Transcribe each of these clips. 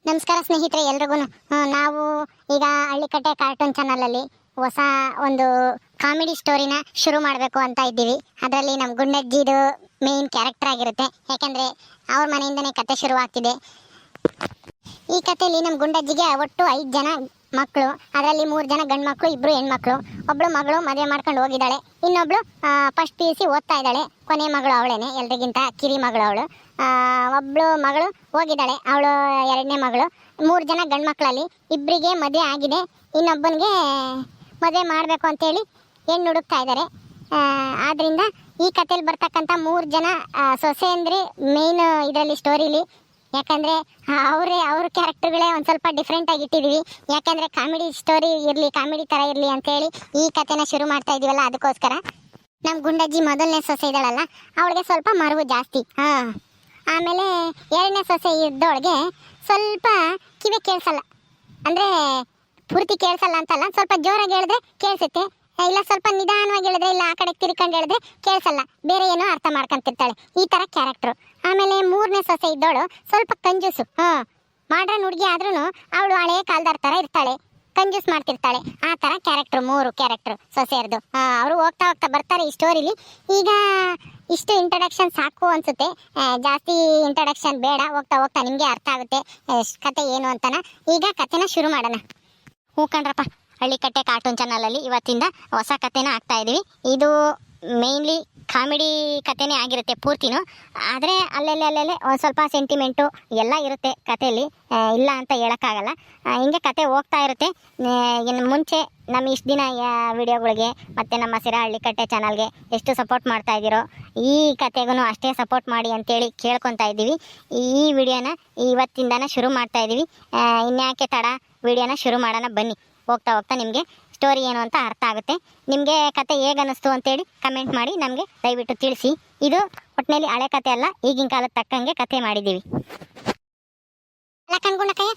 ನಮಸ್ಕಾರ ಸ್ನೇಹಿತರೆ ಎಲ್ರಿಗೂ. ನಾವು ಈಗ ಹಳ್ಳಿಕಟ್ಟೆ ಕಾರ್ಟೂನ್ ಚಾನಲಲ್ಲಿ ಹೊಸ ಒಂದು ಕಾಮಿಡಿ ಸ್ಟೋರಿನ ಶುರು ಮಾಡಬೇಕು ಅಂತ ಇದ್ದೀವಿ. ಅದರಲ್ಲಿ ನಮ್ಮ ಗುಂಡಜ್ಜಿದು ಮೇನ್ ಕ್ಯಾರೆಕ್ಟರ್ ಆಗಿರುತ್ತೆ. ಯಾಕೆಂದರೆ ಅವ್ರ ಮನೆಯಿಂದನೇ ಕತೆ ಶುರುವಾಗ್ತಿದೆ. ಈ ಕಥೆಯಲ್ಲಿ ನಮ್ಮ ಗುಂಡಜ್ಜಿಗೆ ಒಟ್ಟು 5 ಜನ ಮಕ್ಕಳು. ಅದರಲ್ಲಿ 3 ಜನ ಗಂಡು ಮಕ್ಕಳು, 2 ಹೆಣ್ಮಕ್ಳು. ಒಬ್ಬಳು ಮಗಳು ಮದುವೆ ಮಾಡ್ಕೊಂಡು ಹೋಗಿದ್ದಾಳೆ. ಇನ್ನೊಬ್ಳು ಫಸ್ಟ್ PUC ಓದ್ತಾ ಇದ್ದಾಳೆ. ಕೊನೆ ಮಗಳು ಅವಳೇನೆ, ಎಲ್ರಿಗಿಂತ ಕಿರಿ ಮಗಳು ಅವಳು. ಒಬ್ಬಳು ಮಗಳು ಹೋಗಿದ್ದಾಳೆ, ಅವಳು 2ನೇ ಮಗಳು. 3 ಜನ ಗಂಡು ಮಕ್ಕಳಲ್ಲಿ 2ರಿಗೆ ಮದುವೆ ಆಗಿದೆ. ಇನ್ನೊಬ್ಬನಿಗೆ ಮದುವೆ ಮಾಡಬೇಕು ಅಂತೇಳಿ ಹೆಣ್ಣು ಹುಡುಕ್ತಾ ಇದ್ದಾರೆ. ಆದ್ದರಿಂದ ಈ ಕಥೆಯಲ್ಲಿ ಬರ್ತಕ್ಕಂಥ 3 ಜನ ಸೊಸೆ ಅಂದರೆ ಮೇನ್ ಇದರಲ್ಲಿ ಸ್ಟೋರಿಲಿ. ಯಾಕಂದರೆ ಅವ್ರ ಕ್ಯಾರೆಕ್ಟರ್ಗಳೇ ಒಂದು ಸ್ವಲ್ಪ ಡಿಫ್ರೆಂಟ್ ಆಗಿ ಇಟ್ಟಿದ್ದೀವಿ. ಯಾಕಂದರೆ ಕಾಮಿಡಿ ಸ್ಟೋರಿ ಇರಲಿ, ಕಾಮಿಡಿ ಥರ ಇರಲಿ ಅಂತೇಳಿ ಈ ಕಥೆನ ಶುರು ಮಾಡ್ತಾ ಇದೀವಲ್ಲ, ಅದಕ್ಕೋಸ್ಕರ. ನಮ್ಮ ಗುಂಡಜ್ಜಿ ಮೊದಲನೇ ಸೊಸೆ ಇದ್ದಾಳಲ್ಲ, ಅವಳಿಗೆ ಸ್ವಲ್ಪ ಮರವು ಜಾಸ್ತಿ. ಆಮೇಲೆ 2ನೇ ಸೊಸೆ ಇದ್ದವಳಿಗೆ ಸ್ವಲ್ಪ ಕಿವಿ ಕೇಳಿಸಲ್ಲ. ಅಂದರೆ ಪೂರ್ತಿ ಕೇಳಿಸಲ್ಲ ಅಂತಲ್ಲ, ಸ್ವಲ್ಪ ಜೋರಾಗಿ ಹೇಳಿದ್ರೆ ಕೇಳಿಸುತ್ತೆ, ಇಲ್ಲ ಸ್ವಲ್ಪ ನಿಧಾನವಾಗಿ ಹೇಳಿದ್ರೆ, ಇಲ್ಲ ಆ ಕಡೆ ತಿರ್ಕೊಂಡು ಹೇಳಿದ್ರೆ ಕೇಳಿಸಲ್ಲ, ಬೇರೆ ಏನೋ ಅರ್ಥ ಮಾಡ್ಕೊಂತಿರ್ತಾಳೆ. ಈ ಥರ ಕ್ಯಾರೆಕ್ಟ್ರು. ಆಮೇಲೆ 3ನೇ ಸೊಸೆ ಇದ್ದವಳು ಸ್ವಲ್ಪ ಕಂಜೂಸು. ಮಾಡ್ರನ್ ಹುಡುಗಿ ಆದ್ರೂ ಅವಳು ಹಳೆ ಕಾಲದಾರ ಥರ ಇರ್ತಾಳೆ, ಕಂಜೂಸ್ ಮಾಡ್ತಿರ್ತಾಳೆ. ಆ ಥರ ಕ್ಯಾರೆಕ್ಟ್ರು 3 ಕ್ಯಾರೆಕ್ಟ್ರು ಸೊಸೆಯರ್ದು. ಅವರು ಹೋಗ್ತಾ ಹೋಗ್ತಾ ಬರ್ತಾರೆ ಈ ಸ್ಟೋರಿಲಿ. ಈಗ ಇಷ್ಟು ಇಂಟ್ರಡಕ್ಷನ್ ಸಾಕು ಅನಿಸುತ್ತೆ, ಜಾಸ್ತಿ ಇಂಟ್ರಡಕ್ಷನ್ ಬೇಡ. ಹೋಗ್ತಾ ಹೋಗ್ತಾ ನಿಮಗೆ ಅರ್ಥ ಆಗುತ್ತೆ ಕತೆ ಏನು ಅಂತನ. ಈಗ ಕತೆನ ಶುರು ಮಾಡೋಣ. ಹೂಕಂಡ್ರಪ್ಪ, ಹಳ್ಳಿಕಟ್ಟೆ ಕಾರ್ಟೂನ್ ಚಾನಲಲ್ಲಿ ಇವತ್ತಿಂದ ಹೊಸ ಕಥೆನ ಹಾಕ್ತಾ ಇದ್ದೀವಿ. ಇದು ಮೇಯ್ನ್ಲಿ ಕಾಮಿಡಿ ಕಥೆನೇ ಆಗಿರುತ್ತೆ ಪೂರ್ತಿನೂ. ಆದರೆ ಅಲ್ಲೆಲ್ಲೇ ಒಂದು ಸ್ವಲ್ಪ ಸೆಂಟಿಮೆಂಟು ಎಲ್ಲ ಇರುತ್ತೆ ಕಥೆಯಲ್ಲಿ, ಇಲ್ಲ ಅಂತ ಹೇಳೋಕ್ಕಾಗಲ್ಲ. ಹಿಂಗೆ ಕತೆ ಹೋಗ್ತಾ ಇರುತ್ತೆ. ಇನ್ನು ಮುಂಚೆ ನಮ್ಮ ಇಷ್ಟು ದಿನ ವಿಡಿಯೋಗಳಿಗೆ ಮತ್ತು ನಮ್ಮ ಸಿರಾ ಹಳ್ಳಿಕಟ್ಟೆ ಚಾನಲ್ಗೆ ಎಷ್ಟು ಸಪೋರ್ಟ್ ಮಾಡ್ತಾ ಇದ್ದೀರೋ, ಈ ಕತೆಗೂ ಅಷ್ಟೇ ಸಪೋರ್ಟ್ ಮಾಡಿ ಅಂತೇಳಿ ಕೇಳ್ಕೊತಾ ಇದ್ದೀವಿ. ಈ ವಿಡಿಯೋನ ಇವತ್ತಿಂದನೇ ಶುರು ಮಾಡ್ತಾ ಇದ್ದೀವಿ. ಇನ್ಯಾಕೆ ತಡ, ವಿಡಿಯೋನ ಶುರು ಮಾಡೋಣ ಬನ್ನಿ. ಹೋಗ್ತಾ ಹೋಗ್ತಾ ನಿಮಗೆ ಸ್ಟೋರಿ ಏನು ಅಂತ ಅರ್ಥ ಆಗುತ್ತೆ. ನಿಮಗೆ ಕತೆ ಹೇಗೆ ಅನ್ನಿಸ್ತು ಅಂತೇಳಿ ಕಮೆಂಟ್ ಮಾಡಿ ನಮಗೆ ದಯವಿಟ್ಟು ತಿಳಿಸಿ. ಇದು ಒಟ್ಟಿನಲ್ಲಿ ಹಳೆ ಕತೆ ಅಲ್ಲ, ಈಗಿನ ಕಾಲದ ತಕ್ಕಂಗೆ ಕತೆ ಮಾಡಿದ್ದೀವಿ. ಅಲ್ಲ ಕಣ್ಗುಣಕಯ್ಯ,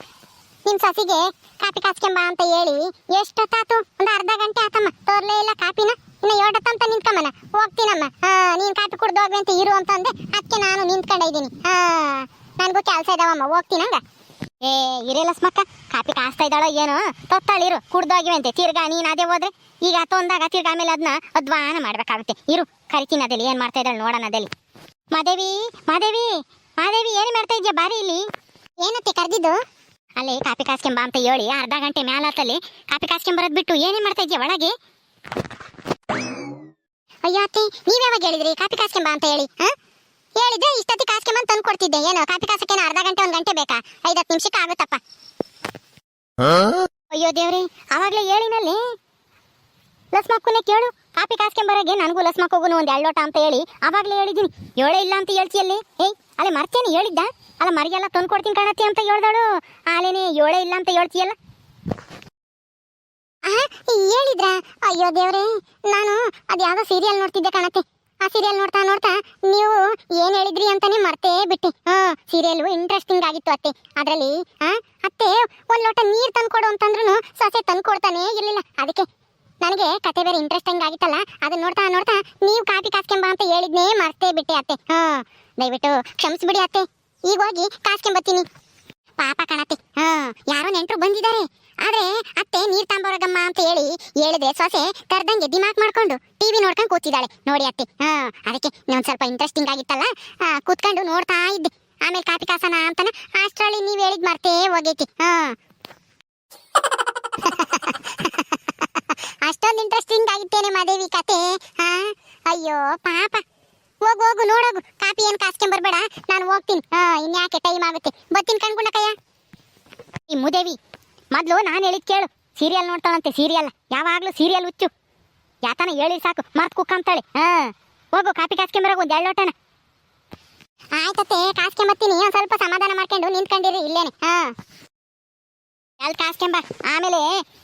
ನಿಮ್ಮ ಸಸಿಗೆ ಕಾಪಿ ಕಾಸ್ಕೊಂಬ ಅಂತ ಹೇಳಿ ಎಷ್ಟೊತ್ತಾತು? ಒಂದು ಅರ್ಧ ಗಂಟೆ ಆತಮ್ಮ, ತೋರ್ಲೇ ಇಲ್ಲ ಕಾಪಿನ. ಇನ್ನು 7 ಹೊತ್ತಂತ ನಿಂತ್ಕೊಂಬನ, ಹೋಗ್ತೀನಮ್ಮ. ನೀನು ಕಾಪಿ ಕುಡ್ದು ಹೋಗ್ವಿ ಅಂತ ಇರು ಅಂತಂದೆ, ಅದಕ್ಕೆ ನಾನು ನಿಂತ್ಕೊಂಡಿದ್ದೀನಿ. ನನಗೂ ಕೆಲಸ ಇದಾವಮ್ಮ, ಹೋಗ್ತೀನಂಗ. ಇರೇ ಲಸ್ಮಕ್ಕ, ಕಾಪಿ ಕಾಸ್ತಾ ಇದ್ದಾಳೋ ಏನೋ, ತೊತ್ತಾಳಿರು, ಕುಡ್ದೋಗಿವೆ ಅಂತೆ. ತಿರ್ಗಾ ನೀನು ಅದೇ ಹೋದ್ರೆ ಈಗ ತೊಂದಾಗ ತಿರ್ಗಾ ಆಮೇಲೆ ಅದನ್ನ ಅಧ್ವಾನ ಮಾಡ್ಬೇಕಾಗುತ್ತೆ. ಇರು ಕರಿತೀನಿ, ಅದಲ್ಲಿ ಏನು ಮಾಡ್ತಾ ಇದ್ದಾಳೆ ನೋಡೋಣ. ಅದಲ್ಲಿ ಮಾದೇವಿ ಮಾದೇವಿ ಮಾದೇವಿ, ಏನು ಮಾಡ್ತಾ ಇದ್ಯಾ? ಬಾರಿ ಇಲ್ಲಿ. ಏನತ್ತೆ ಕರೆದಿದ್ದು? ಅಲ್ಲಿ ಕಾಪಿ ಕಾಸ್ಕೊಂಬ ಅಂತ ಹೇಳಿ ಅರ್ಧ ಗಂಟೆ ಮ್ಯಾಲತ್ತಲ್ಲಿ ಕಾಪಿ ಕಾಸ್ಕೊಂಬರೋದು ಬಿಟ್ಟು ಏನೇ ಮಾಡ್ತಾ ಇದ್ಯಾ ಒಳಗೆ? ಅಯ್ಯೋ ಅತ್ತೆ, ನೀವ್ಯಾವಾಗ ಹೇಳಿದ್ರಿ ಕಾಪಿ ಕಾಸ್ಕೊಂಬ ಅಂತ ಹೇಳಿ? ಹೇಳಿದ್ರೆ ಇಷ್ಟೊತ್ತಿ ಕಾಸ್ಕೊಂಬಂದು ತಂದು ಕೊಡ್ತಿದ್ದೆ. ಏನೋ ಕಾಪಿ ಕಾಸಕ್ಕೇನು ಅರ್ಧ ಗಂಟೆ 1 ಗಂಟೆ ಬೇಕಾ? 5-10 ನಿಮಿಷಕ್ಕೆ ಆಗುತ್ತಪ್ಪ. ಅಯ್ಯೋ ದೇವ್ರಿ, ಅವಾಗಲೇ ಹೇಳಿನಲ್ಲಿ ಲಸ್ಮಕ್ಕನೇ ಕೇಳು, ಕಾಪಿ ಕಾಸ್ಕೊಂಬರೋಗೆ ನನಗೂ ಲಸ್ಮಕ್ಕೋಗುನು ಒಂದು 2 ಲೋಟ ಅಂತ ಹೇಳಿ ಅವಾಗಲೇ ಹೇಳಿದ್ದೀನಿ. ಹೇಳೇ ಇಲ್ಲ ಅಂತ ಹೇಳ್ತೀಯಲ್ಲಿ? ಅಲ್ಲೇ ಮರ್ತೇನೆ ಹೇಳಿದ್ದ ಅಲ್ಲ, ಮರಿಗೆಲ್ಲ ತಂದು ಕೊಡ್ತೀನಿ ಕಾಣತ್ತಿ ಅಂತ ಹೇಳ್ದಾಳು. ಆಲೇನೆ ಹೇಳೇ ಇಲ್ಲ ಅಂತ ಹೇಳ್ತೀಯಲ್ಲ? ಹೇಳಿದ್ರ? ಅಯ್ಯೋ ದೇವ್ರೆ, ನಾನು ಅದು ಯಾವುದೋ ಸೀರಿಯಲ್ ನೋಡ್ತಿದ್ದೆ ಕಾಣತ್ತೆ. ಆ ಸೀರಿಯಲ್ ನೋಡ್ತಾ ನೋಡ್ತಾ ನೀವು ಏನು ಹೇಳಿದ್ರಿ ಅಂತಾನೆ ಮರ್ತೇ ಬಿಟ್ಟೆ. ಸೀರಿಯಲ್ ಇಂಟ್ರೆಸ್ಟಿಂಗ್ ಆಗಿತ್ತು ಅತ್ತೆ. ಅದರಲ್ಲಿ ಅತ್ತೆ 1 ಲೋಟ ನೀರು ತಂದ್ಕೊಡು ಅಂತಂದ್ರೂ ಸೊಸೆ ತಂದ್ಕೊಡ್ತಾನೆ ಇರಲಿಲ್ಲ. ಅದಕ್ಕೆ ನನಗೆ ಕತೆ ಬೇರೆ ಇಂಟ್ರೆಸ್ಟಿಂಗ್ ಆಗಿತ್ತಲ್ಲ, ಅದನ್ನ ನೋಡ್ತಾ ನೋಡ್ತಾ ನೀವು ಕಾಪಿ ಕಾಸ್ಕೊಂಬ ಅಂತ ಹೇಳಿದ್ನೇ ಮರ್ತೇ ಬಿಟ್ಟೆ ಅತ್ತೆ. ದಯವಿಟ್ಟು ಕ್ಷಮಿಸ್ಬಿಡಿ ಅತ್ತೆ. ಈಗ ಹೋಗಿ ಕಾಸ್ಕೊಂಬತ್ತೀನಿ. ಪಾಪ ಕಣತ್ತೆ, ಯಾರೋ ನೆಂಟರು ಬಂದಿದ್ದಾರೆ. ಆದ್ರೆ ಅತ್ತೆ ನೀರ್ ತಾಂಬರಗಮ್ಮ ಅಂತ ಹೇಳಿ ಹೇಳಿದೆ, ಸೊಸೆ ಕರ್ದಂಗೆ ದಿಮಾಕ್ ಮಾಡ್ಕೊಂಡು ಟಿವಿ ನೋಡ್ಕೊಂಡು ಕೂತಿದ್ದಾಳೆ ನೋಡಿ ಅತ್ತೆ. ಅದಕ್ಕೆ ಇನ್ನೊಂದು ಸ್ವಲ್ಪ ಇಂಟ್ರೆಸ್ಟಿಂಗ್ ಆಗಿತ್ತಲ್ಲ, ಕೂತ್ಕೊಂಡು ನೋಡ್ತಾ ಇದ್ದೆ. ಆಮೇಲೆ ಕಾಪಿ ಕಾಸನ ಅಂತಾನ ಅಷ್ಟರಲ್ಲಿ ನೀವ್ ಹೇಳಿದ್ ಮರ್ತೇ ಹೋಗೈತಿ. ಅಷ್ಟೊಂದು ಇಂಟ್ರೆಸ್ಟಿಂಗ್ ಆಗಿತ್ತೇನೆ ಮಾದೇವಿ ಕತೆ. ಅಯ್ಯೋ ಪಾಪ, ಹೋಗು ಹೋಗು ನೋಡೋಗು, ಕಾಪಿ ಏನು ಕಾಸ್ಕೊಂಬರ್ಬೇಡ, ನಾನು ಹೋಗ್ತೀನಿ. ಇನ್ಯಾಕೆ ಟೈಮ್ ಆಗುತ್ತೆ, ಬರ್ತೀನಿ ಕಣ್ಗುಣಕಯ್ಯ. ಈ ಮುದೇವಿ ಮೊದಲು ನಾನು ಹೇಳಿದ್ ಕೇಳು. ಸೀರಿಯಲ್ ನೋಡ್ತಾಳಂತೆ, ಸೀರಿಯಲ್ ಯಾವಾಗಲೂ ಸೀರಿಯಲ್ ಹುಚ್ಚು. ಯಾತನ ಹೇಳಿ ಸಾಕು ಮರ್ತ್ ಕುಕ್ಕಂತಾಳೆ. ಹೋಗು ಕಾಪಿ ಕಾಸ್ಕೊಂಬರಾಗ ಒಂದು 2 ಲೋಟನ. ಆಯ್ತತ್ತೆ, ಕಾಸ್ಕೊಂಬತ್ತೀನಿ. ಒಂದು ಸ್ವಲ್ಪ ಸಮಾಧಾನ ಮಾಡ್ಕೊಂಡು ನಿಂತ್ಕೊಂಡಿರಿ ಇಲ್ಲೇನೆ. ಎಲ್ಲಿ ಕಾಸ್ಕೊಂಬ. ಆಮೇಲೆ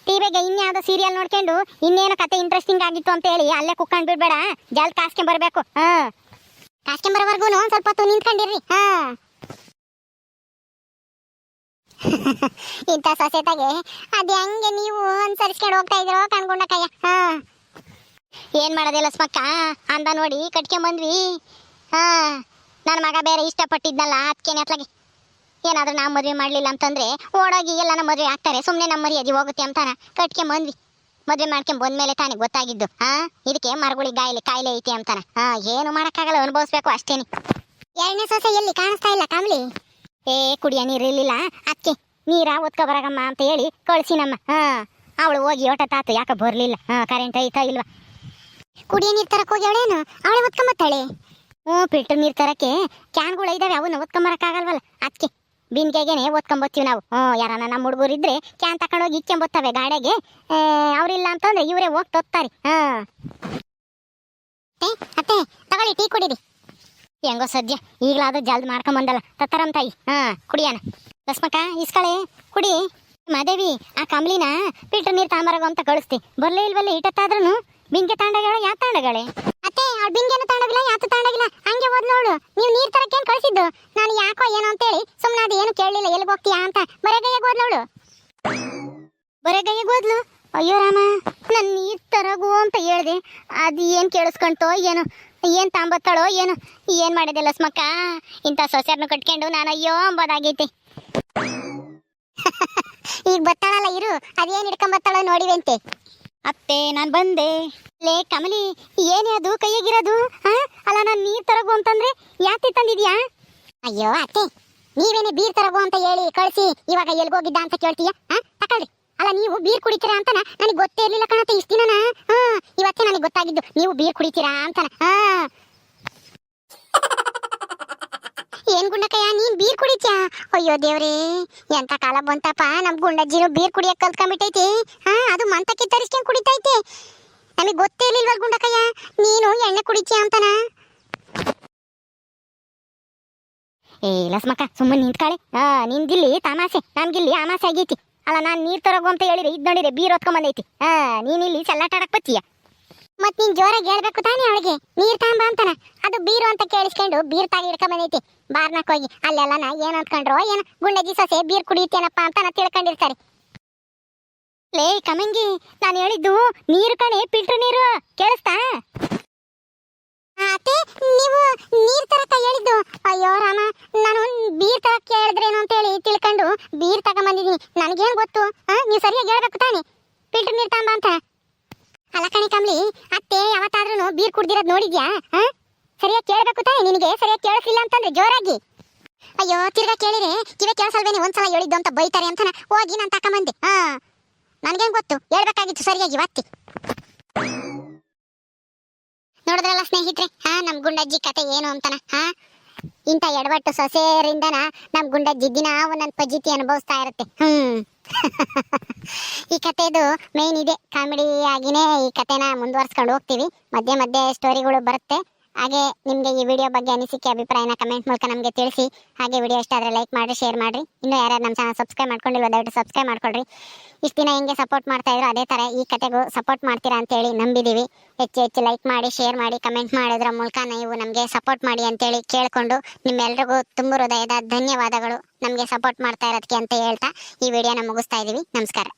ಟಿವಿಗೆ ಇನ್ಯಾವುದೋ ಸೀರಿಯಲ್ ನೋಡ್ಕೊಂಡು ಇನ್ನೇನು ಕತೆ ಇಂಟ್ರೆಸ್ಟಿಂಗ್ ಆಗಿತ್ತು ಅಂತ ಹೇಳಿ ಅಲ್ಲೇ ಕುಕ್ಕೊಂಡು ಬಿಡ್ಬೇಡ, ಜಲ್ದಿ ಕಾಸ್ಕೊಂಬರ್ಬೇಕು. ಕಾಸ್ಕೊಂಬರೋವರೆಗೂ ಒಂದು ಸ್ವಲ್ಪ ಹೊತ್ತು ನಿಂತ್ಕೊಂಡಿರ್ರಿ. ಇಂಥ ಸೊಸೆತಾಗೆ ಅದು ಹೆಂಗೆ ನೀವು ಅನುಸರಿಸ್ಕೊಂಡು ಹೋಗ್ತಾ ಇದ್ರೋ ಕಣ್ಗುಂಡಕಯ್ಯ. ಏನು ಮಾಡೋದಿಲ್ಲ ಸ್ಮಕ್ಕ ಅಂದ ನೋಡಿ ಕಟ್ಕೊಂಬಂದ್ವಿ. ನನ್ನ ಮಗ ಬೇರೆ ಇಷ್ಟಪಟ್ಟಿದ್ನಲ್ಲ, ಅದಕ್ಕೇನೆ ಅತ್ಲಾಗೆ ಏನಾದ್ರೂ ನಾವು ಮದುವೆ ಮಾಡ್ಲಿಲ್ಲ ಅಂತಂದ್ರೆ ಓಡೋಗಿ ಎಲ್ಲಾನ ಮದುವೆ ಆಗ್ತಾರೆ, ಸುಮ್ಮನೆ ನಮ್ಮ ಮರ್ಯಾದೆ ಹೋಗುತ್ತೆ ಅಂತಾನ ಕಟ್ಕೊಂಬಂದ್ವಿ. ಮದುವೆ ಮಾಡ್ಕೊಂಡ್ ಬಂದ್ಮೇಲೆ ತಾನೇ ಗೊತ್ತಾಗಿದ್ದು ಇದಕ್ಕೆ ಮರಗಳಿಗೆ ಕಾಯಿಲೆ ಐತಿ ಅಂತಾನ. ಏನು ಮಾಡಕ್ಕಾಗಲ್ಲ, ಅನುಭವಿಸ್ಬೇಕು ಅಷ್ಟೇನಿ. ಎರಡನೇ ಸೊಸೆ ಎಲ್ಲಿ ಕಾಣಿಸ್ತಾ ಇಲ್ಲ ಕಮಲಿ? ಕುಡಿಯ ನೀರು ಇರ್ಲಿಲ್ಲ, ಅದಕ್ಕೆ ನೀರ ಒತ್ಕೊ ಬರಗಮ್ಮ ಅಂತ ಹೇಳಿ ಕಳ್ಸಿನಮ್ಮ. ಅವಳು ಹೋಗಿ ಓಟ ತಾತು ಯಾಕೆ ಬರ್ಲಿಲ್ಲ. ಕರೆಂಟ್ ಐತಾ ಇಲ್ವಾ? ಕುಡಿಯ ನೀರು ತರಕ್ ಹೋಗಿ ಅವಳೇನು ಅವಳೆ ಒತ್ಕೊಂಬತ್ತಾಳೆ. ಫಿಲ್ಟರ್ ನೀರು ತರಕ್ಕೆ ಕ್ಯಾನ್ಗಳು ಇದಾವೆ, ಅವನ್ನ ಒತ್ಕೊಂಬರಕ್ಕಾಗಲ್ವಲ್ಲ, ಅದಕ್ಕೆ ಬಿನ್ಗೆಗೆನೆ ಓದ್ಕೊಂಬತ್ತೀವಿ ನಾವು. ಯಾರನ್ನ ನಮ್ಮ ಹುಡುಗರು ಇದ್ರೆ ಕ್ಯಾನ್ ತಕೊಂಡೋಗಿ ಇಕ್ಕೊಂಬತ್ತವೆ ಗಾಡಿಗೆ. ಅವ್ರಿಲ್ಲ ಅಂತಂದ್ರೆ ಇವರೇ ಹೋಗಿ ತೊತ್ತಾರೆ. ಅತ್ತೆ ತಗೊಳ್ಳಿ ಟೀ ಕುಡೀರಿ. ಹೆಂಗೋ ಸದ್ಯ ಈಗಲಾದ್ರೂ ಜಲ್ದ್ ಮಾಡ್ಕೊಂಬಂದಲ್ಲ ತತ್ತರಂ ತಾಯಿ. ಕುಡಿಯೋಣ. ಲಕ್ಷ್ಮಕ್ಕ ಇಸ್ಕಳೆ ಕುಡಿ. ಮಾದೇವಿ ಆ ಕಮಲಿನ ಫಿಲ್ಟರ್ ನೀರು ತಾಂಬರಾಗೋ ಅಂತ ಕಳಿಸ್ತಿ, ಬರ್ಲೇ ಇಲ್ವಲ್ಲ ಇಟ್ಟತ್ತಾದ್ರೂ. ಬಿಂಗೆ ತಾಂಡಗಳ ಯಾ ತಾಂಡಗಳೇ? ಅತ್ತೆ ಅವ್ಳು ಬಿಂಗೆನು ತಾಂಡಗಿಲ್ಲ ಯಾತು ತಾಂಡಗಿಲ್ಲ, ಹಂಗೆ ಹೋದ್ ನೋಡು. ನೀವು ನೀರ್ ತರಕ್ಕೇನ್ ಕಳಿಸಿದ್ದು? ನಾನು ಯಾಕೋ ಏನೋ ಅಂತೇಳಿ ಸುಮ್ಮನೆ ಅದು ಏನು ಕೇಳಲಿಲ್ಲ, ಎಲ್ಲಿಗೆ ಹೋಗ್ತೀಯಾ ಅಂತ. ಬರೆಗೈಯಾಗ ಹೋದ್ಲವಳು. ಬರೆಗೈಯಾಗ ಹೋದ್ಲು? ಅಯ್ಯೋ ರಾಮ, ನಾನು ನೀರ್ ತರಗು ಅಂತ ಹೇಳ್ದೆ, ಅದು ಏನ್ ಕೇಳಿಸ್ಕೊಂತೋ ಏನೋ, ಏನ್ ತಾಂಬತ್ತಾಳೋ ಏನೋ. ಏನ್ ಮಾಡಿದೆ ಲಕ್ಷ್ಮಕ್ಕ, ಇಂಥ ಸೊಸೆರ್ನ ಕಟ್ಕೊಂಡು ನಾನು ಅಯ್ಯೋ ಅಂಬೋದಾಗೈತಿ. ಈಗ ಬತ್ತಾಳಲ್ಲ ಇರು, ಅದೇನ್ ಹಿಡ್ಕೊಂಬತ್ತಾಳೋ ನೋಡಿವಂತೆ. ಅತ್ತೆ ನಾನ್ ಬಂದೆ. ಲೇ ಕಮಲಿ, ಏನೇ ಅದು ಕೈಯಾಗಿರೋದು? ಅಲ್ಲ ನಾನು ನೀರ್ ತರಗು ಅಂತಂದ್ರೆ ಯಾಕೆ ತಂದಿದ್ಯಾ? ಅಯ್ಯೋ ಅತ್ತೆ, ನೀವೇನೇ ಬೀರ್ ತರಗು ಅಂತ ಹೇಳಿ ಕಳಿಸಿ ಇವಾಗ ಎಲ್ಗೋಗಿದ್ದ ಅಂತ ಕೇಳ್ತೀಯ? ತಕೊಳ್ರಿ. ಅಲ್ಲ ನೀವು ಬೀರ್ ಕುಡಿತೀರಾ ಅಂತನ ನನಗೆ ಗೊತ್ತೇ ಇರ್ಲಿಲ್ಲ ಕಣತ್ತೆ ಇಷ್ಟ ದಿನನ. ಇವತ್ತೇ ನನಗೆ ಗೊತ್ತಾಗಿದ್ದು ನೀವು ಬೀರ್ ಕುಡಿತೀರಾ ಅಂತನ. ಏನ್ ಗುಂಡಕ್ಕಯ್ಯ ನೀನ್ ಬೀರ್ ಕುಡಿತ್ಯಾ? ಅಯ್ಯೋ ದೇವ್ರೇ, ಎಂತ ಕಾಲ ಬಂತಪ್ಪ, ನಮ್ ಗುಂಡಜ್ಜಿನು ಬೀರ್ ಕುಡಿಯಕ್ ಕಲ್ತ್ಕೊಂಡ್ಬಿಟ್ಟೈತಿ. ಅದು ಮಂತಕ್ಕೆ ತರಿಸ್ಕೊಂಡ್ ಕುಡಿತೈತಿ. ನಮಗ್ ಗೊತ್ತೇ ಇರ್ಲಿಲ್ವ ಗುಂಡಕ್ಕಯ್ಯ ನೀನು ಎಣ್ಣೆ ಕುಡಿತ್ಯಾ ಅಂತನ. ಲಕ್ಷ್ಮಕ್ಕ ಸುಮ್ಮನೆ ನಿಂತ್ಕಾಳೆ. ನಿನ್ಗಿಲ್ಲಿ ತಮಾಸೆ, ನಮ್ಗಿಲ್ಲಿ ಆಮಾಸೆ ಆಗೈತಿ. ಅಲ್ಲ ನಾನ್ ನೀರ್ ತರೋಗು ಅಂತ ಹೇಳಿರಿ ಇದ್ ನೋಡಿರಿ ಬೀರ್ ಹೊತ್ಕೊಂಬಂದೈತಿ. ನೀನಿಲ್ಲಿ ಸಲ್ಲಾಟಾಡಕ್ ಬತ್ತೀಯ. ಮತ್ ನೀನ್ ಜೋರಾಗಿ ಹೇಳ್ಬೇಕು ತಾನೇ ಅವಳಿಗೆ ನೀರ್ ತಾಂಬ ಅಂತನ. ಅದು ಬೀರು ಅಂತ ಕೇಳಿಸ್ಕೊಂಡು ಬೀರ್ ತಾಗಿ ಹಿಡ್ಕೊಂಬಂದೈತಿ. ಬಾರ್ನಕ್ ಹೋಗಿ ಅಲ್ಲೆಲ್ಲನ ಏನ್ ಅಂದ್ಕೊಂಡ್ರೋ ಏನೋ ಗುಂಡಜ್ಜಿ ಸೊಸೆ ಬೀರ್ ಕುಡಿಯುತ್ತೇನಪ್ಪ ಅಂತ ತಿಳ್ಕೊಂಡಿರ್ತಾರೆ. ಲೇ ಕಮಂಗಿ, ನಾನು ಹೇಳಿದ್ದು ನೀರು ಕಣೆ, ಫಿಲ್ಟರ್ ನೀರು, ಕೇಳಿಸ್ತಾ? ಅತ್ತೆ ನೀವು ನೀರ್ ತರಕ ಹೇಳಿದ್ದು. ಅಯ್ಯೋ ರಾಮ, ನಾನು ಬೀರ್ ತರಕ್ ಹೇಳಿದ್ರೇನು ಅಂತ ಹೇಳಿ ತಿಳ್ಕೊಂಡು ಬೀರ್ ತಗೊಂಬಂದಿದೀನಿ. ನನಗೇನ್ ಗೊತ್ತು? ನೀವು ಸರಿಯಾಗಿ ಹೇಳ್ಬೇಕು ತಾನೆ ಫಿಲ್ಟರ್ ನೀರ್ ತಾಂಬ ಅಂತ. ಅಲ್ಲ ಕಣಿ ಕಮ್ಲಿ, ಅತ್ತೆ ಯಾವತ್ತಾದ್ರೂ ಬೀರ್ ಕುಡ್ದಿರೋದ್ ನೋಡಿದ್ಯಾ? ಸರಿಯಾಗಿ ಕೇಳ್ಬೇಕು ತಾನೆ ನಿನಗೆ. ಸರಿಯಾಗಿ ಕೇಳಿಸಿಲ್ಲ ಅಂತಂದ್ರೆ ಜೋರಾಗಿ ಅಯ್ಯೋ ತಿರ್ಗಾ ಕೇಳಿದ್ರೆ ಕಿವೆ ಕೇಳಿಸಲ್ವೇನೆ, ಒಂದ್ಸಲ ಹೇಳಿದ್ದು ಅಂತ ಬೈತಾರೆ ಅಂತ ಹೋಗಿ ನಾನು ತಕೊಂಬಂದೆ. ನನ್ಗೇನ್ ಗೊತ್ತು, ಹೇಳ್ಬೇಕಾಗಿತ್ತು ಸರಿಯಾಗಿ ಒತ್ತಿ. ನೋಡಿದ್ರಲ್ಲ ಸ್ನೇಹಿತರೆ, ನಮ್ ಗುಂಡಜ್ಜಿ ಕತೆ ಏನು ಅಂತನ. ಇಂಥ ಎಡವಟ್ಟು ಸೊಸೆಯರಿಂದನ ನಮ್ ಗುಂಡಜ್ಜಿ ದಿನ ಒಂದೊಂದು ಪಜ್ಜಿತಿ ಅನುಭವಿಸ್ತಾ ಇರುತ್ತೆ. ಈ ಕತೆದು ಮೇನ್ ಇದೆ, ಕಾಮಿಡಿ ಆಗಿನೇ ಈ ಕತೆನ ಮುಂದುವರ್ಸ್ಕೊಂಡು ಹೋಗ್ತೀವಿ. ಮಧ್ಯೆ ಮಧ್ಯೆ ಸ್ಟೋರಿಗಳು ಬರುತ್ತೆ. ಹಾಗೆ ನಿಮಗೆ ಈ ವಿಡಿಯೋ ಬಗ್ಗೆ ಅನಿಸಿಕೆ ಅಭಿಪ್ರಾಯನ ಕಮೆಂಟ್ ಮೂಲಕ ನಮಗೆ ತಿಳಿಸಿ. ಹಾಗೆ ವಿಡಿಯೋ ಇಷ್ಟ ಆದರೆ ಲೈಕ್ ಮಾಡಿ, ಶೇರ್ ಮಾಡಿ. ಇನ್ನೂ ಯಾರ್ಯಾರು ನಮ್ಮ ಚಾನಲ್ ಸಬ್ಸ್ಕ್ರೈಬ್ ಮಾಡ್ಕೊಂಡಿಲ್ವ ದಯವಿಟ್ಟು ಸಬ್ಸ್ಕ್ರೈಬ್ ಮಾಡ್ಕೊಳ್ರಿ. ಇಷ್ಟು ದಿನ ಹೆಂಗೆ ಸಪೋರ್ಟ್ ಮಾಡ್ತಾ ಇದ್ರು ಅದೇ ಥರ ಈ ಕತೆಗೂ ಸಪೋರ್ಟ್ ಮಾಡ್ತೀರಾ ಅಂತೇಳಿ ನಂಬಿದ್ದೀವಿ. ಹೆಚ್ಚು ಹೆಚ್ಚು ಲೈಕ್ ಮಾಡಿ, ಶೇರ್ ಮಾಡಿ, ಕಮೆಂಟ್ ಮಾಡೋದ್ರ ಮೂಲಕ ನೀವು ನಮಗೆ ಸಪೋರ್ಟ್ ಮಾಡಿ ಅಂತೇಳಿ ಕೇಳಿಕೊಂಡು ನಿಮ್ಮೆಲ್ರಿಗೂ ತುಂಬ ಹೃದಯದ ಧನ್ಯವಾದಗಳು ನಮಗೆ ಸಪೋರ್ಟ್ ಮಾಡ್ತಾ ಇರೋದಕ್ಕೆ ಅಂತ ಹೇಳ್ತಾ ಈ ವಿಡಿಯೋನ ಮುಗಿಸ್ತಾ ಇದ್ದೀವಿ. ನಮಸ್ಕಾರ.